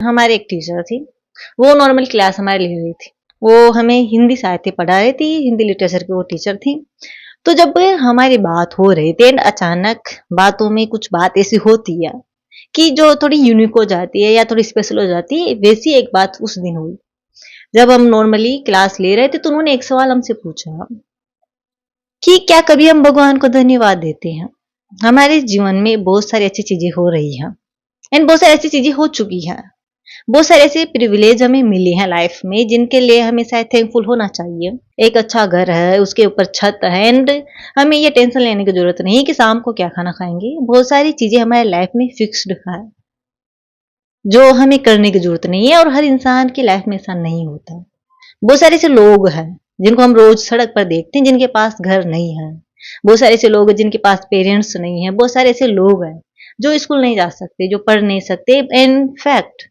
हमारे एक टीचर थी, वो नॉर्मल क्लास हमारे ले रही थी। वो हमें हिंदी साहित्य पढ़ा रही थी, हिंदी लिटरेचर की वो टीचर थी। तो जब हमारी बात हो रही थी एंड अचानक बातों में कुछ बात ऐसी होती है कि जो थोड़ी यूनिक हो जाती है या थोड़ी स्पेशल हो जाती है, वैसी एक बात उस दिन हुई। जब हम नॉर्मली क्लास ले रहे थे तो उन्होंने एक सवाल हमसे पूछा कि क्या कभी हम भगवान को धन्यवाद देते हैं? हमारे जीवन में बहुत सारी अच्छी चीजें हो रही हैं एंड बहुत सारी ऐसी चीजें हो चुकी हैं। बहुत सारे ऐसे प्रिविलेज हमें मिले हैं लाइफ में जिनके लिए हमें शायद थैंकफुल होना चाहिए। एक अच्छा घर है, उसके ऊपर छत है एंड हमें ये टेंशन लेने की जरूरत नहीं कि शाम को क्या खाना खाएंगे। बहुत सारी चीजें हमारे लाइफ में फिक्स्ड है जो हमें करने की जरूरत नहीं है, और हर इंसान की लाइफ में ऐसा नहीं होता। बहुत सारे ऐसे लोग हैं जिनको हम रोज सड़क पर देखते हैं जिनके पास घर नहीं है। बहुत सारे ऐसे लोग हैं जिनके पास पेरेंट्स नहीं है। बहुत सारे ऐसे लोग हैं जो स्कूल नहीं जा सकते, जो पढ़ नहीं सकते। इन फैक्ट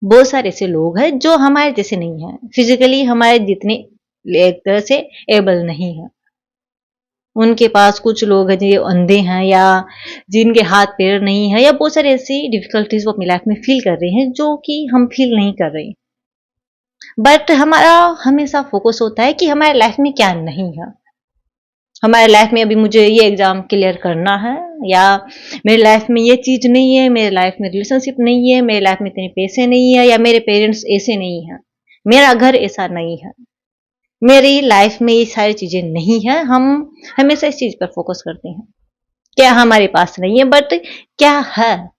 बहुत सारे ऐसे लोग हैं जो हमारे जैसे नहीं है, फिजिकली हमारे जितने एक तरह से एबल नहीं है। उनके पास कुछ लोग हैं जो अंधे हैं या जिनके हाथ पैर नहीं है, या बहुत सारी ऐसी डिफिकल्टीज वो अपनी लाइफ में फील कर रहे हैं जो कि हम फील नहीं कर रहे। बट हमारा हमेशा फोकस होता है कि हमारे लाइफ में क्या नहीं है। हमारे लाइफ में अभी मुझे ये एग्जाम क्लियर करना है, या मेरे लाइफ में ये चीज नहीं है, मेरे लाइफ में रिलेशनशिप नहीं है, मेरे लाइफ में इतने पैसे नहीं है, या मेरे पेरेंट्स ऐसे नहीं है, मेरा घर ऐसा नहीं है, मेरी लाइफ में ये सारी चीजें नहीं है। हम हमेशा इस चीज पर फोकस करते हैं क्या हमारे पास नहीं है, बट क्या है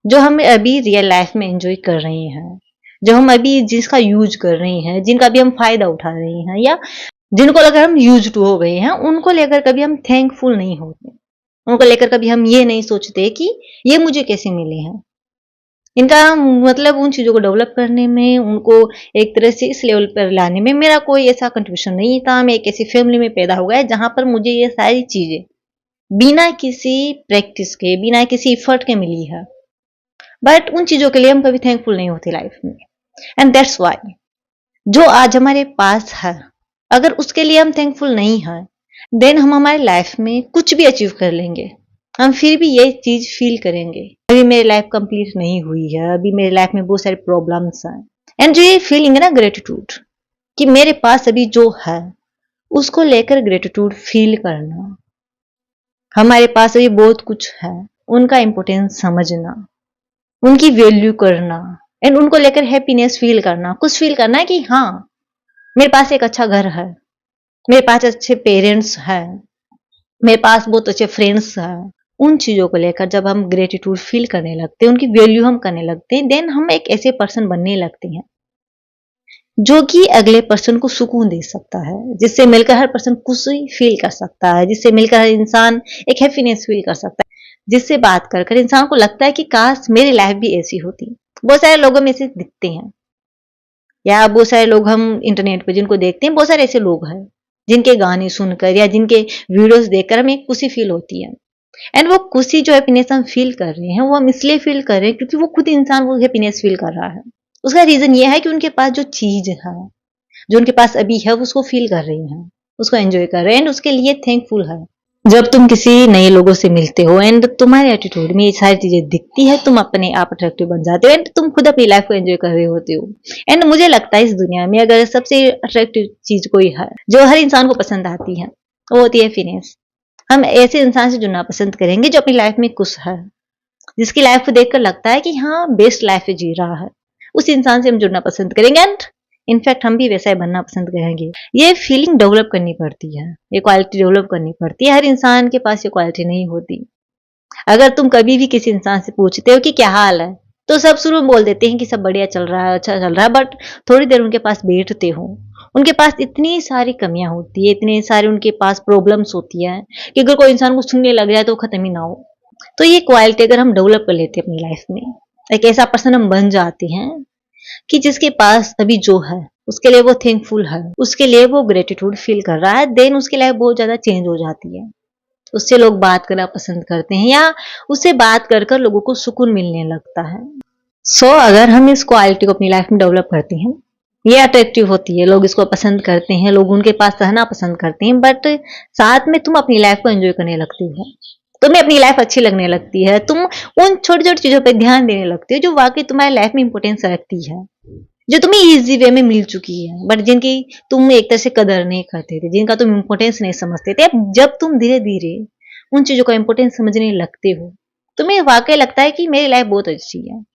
जो हम अभी रियल लाइफ में एंजॉय कर रहे हैं, जो हम अभी जिसका यूज कर रहे हैं, जिनका भी हम फायदा उठा रहे हैं, या जिनको लेकर हम यूज टू हो गए हैं, उनको लेकर कभी हम थैंकफुल नहीं होते। उनको लेकर कभी हम ये नहीं सोचते कि ये मुझे कैसे मिले हैं। इनका मतलब उन चीजों को डेवलप करने में, उनको एक तरह से इस लेवल पर लाने में मेरा कोई ऐसा कंट्रीब्यूशन नहीं था। मैं एक ऐसी फैमिली में पैदा हुआ है जहां पर मुझे ये सारी चीजें बिना किसी प्रैक्टिस के, बिना किसी इफर्ट के मिली है। बट उन चीजों के लिए हम कभी थैंकफुल नहीं होते लाइफ में। एंड दैट्स वाई जो आज हमारे पास है, अगर उसके लिए हम थैंकफुल नहीं है, देन हम हमारे लाइफ में कुछ भी अचीव कर लेंगे, हम फिर भी ये चीज फील करेंगे अभी मेरी लाइफ कंप्लीट नहीं हुई है, अभी मेरी लाइफ में बहुत सारे प्रॉब्लम्स हैं। एंड जो ये फीलिंग है ना ग्रेटिट्यूड, कि मेरे पास अभी जो है उसको लेकर ग्रेटिट्यूड फील करना, हमारे पास अभी बहुत कुछ है उनका इंपोर्टेंस समझना, उनकी वैल्यू करना, एंड उनको लेकर हैप्पीनेस फील करना, कुछ फील करना है कि हाँ मेरे पास एक अच्छा घर है, मेरे पास अच्छे पेरेंट्स हैं, मेरे पास बहुत अच्छे फ्रेंड्स हैं। उन चीजों को लेकर जब हम ग्रेटिट्यूड फील करने लगते हैं, उनकी वैल्यू हम करने लगते हैं, देन हम एक ऐसे पर्सन बनने लगते हैं जो कि अगले पर्सन को सुकून दे सकता है, जिससे मिलकर हर पर्सन खुशी फील कर सकता है, जिससे मिलकर हर इंसान एक हैप्पीनेस फील कर सकता है, जिससे बात कर कर इंसान को लगता है कि काश मेरी लाइफ भी ऐसी होती। बहुत सारे लोगों में से दिखते हैं, या बहुत सारे लोग हम इंटरनेट पे जिनको देखते हैं, बहुत सारे ऐसे लोग हैं जिनके गाने सुनकर या जिनके वीडियोस देखकर हमें खुशी फील होती है। एंड वो खुशी जो हैप्पीनेस हम फील कर रहे हैं, वो हम इसलिए फील कर रहे हैं क्योंकि वो खुद इंसान वो हैप्पीनेस फील कर रहा है। उसका रीजन ये है कि उनके पास जो चीज है, जो उनके पास अभी है, उसको फील कर रही हैं, उसको एंजॉय कर रहे हैं एंड उसके लिए थैंकफुल है। जब तुम किसी नए लोगों से मिलते हो एंड तुम्हारे एटीट्यूड में ये सारी चीजें दिखती है, तुम अपने आप अट्रैक्टिव बन जाते हो एंड तुम खुद अपनी लाइफ को एंजॉय कर रहे होते हो। एंड मुझे लगता है इस दुनिया में अगर सबसे अट्रैक्टिव चीज कोई है जो हर इंसान को पसंद आती है, वो होती है हैप्पीनेस। हम ऐसे इंसान से जुड़ना पसंद करेंगे जो अपनी लाइफ में खुश है, जिसकी लाइफ को देखकर लगता है कि हाँ बेस्ट लाइफ जी रहा है, उस इंसान से हम जुड़ना पसंद करेंगे। एंड इनफैक्ट हम भी वैसा ही बनना पसंद करेंगे। ये फीलिंग डेवलप करनी पड़ती है, ये क्वालिटी डेवलप करनी पड़ती है। हर इंसान के पास ये क्वालिटी नहीं होती। अगर तुम कभी भी किसी इंसान से पूछते हो कि क्या हाल है, तो सब शुरू में बोल देते हैं कि सब बढ़िया चल रहा है, अच्छा चल रहा है। बट थोड़ी देर उनके पास बैठते हो, उनके पास इतनी सारी कमियां होती है, इतने सारे उनके पास प्रॉब्लम्स होती है कि अगर कोई इंसान को सुनने लग जाए तो खत्म ही ना हो। तो ये क्वालिटी अगर हम डेवलप कर लेते हैं अपनी लाइफ में, एक ऐसा पर्सन हम बन जाते हैं कि जिसके पास अभी जो है उसके लिए वो थैंकफुल है, उसके लिए वो ग्रेटिट्यूड फील कर रहा है, देन उसकी लाइफ बहुत ज्यादा चेंज हो जाती है। उससे लोग बात करना पसंद करते हैं, या उससे बात कर कर लोगों को सुकून मिलने लगता है। सो अगर हम इस क्वालिटी को अपनी लाइफ में डेवलप करते हैं, ये अट्रैक्टिव होती है, लोग इसको पसंद करते हैं, लोग उनके पास रहना पसंद करते हैं, बट साथ में तुम अपनी लाइफ को एंजॉय करने लगती हो। तुम्हें अपनी लाइफ अच्छी लगने लगती है, तुम उन छोटी छोटी चीजों पर ध्यान देने लगते हो जो वाकई तुम्हारी लाइफ में इंपॉर्टेंस रखती है, जो तुम्हें इजी वे में मिल चुकी है, बट जिनकी तुम एक तरह से कदर नहीं करते थे, जिनका तुम इंपॉर्टेंस नहीं समझते थे। अब जब तुम धीरे धीरे उन चीजों का इंपॉर्टेंस समझने लगते हो, तुम्हें वाकई लगता है कि मेरी लाइफ बहुत अच्छी है।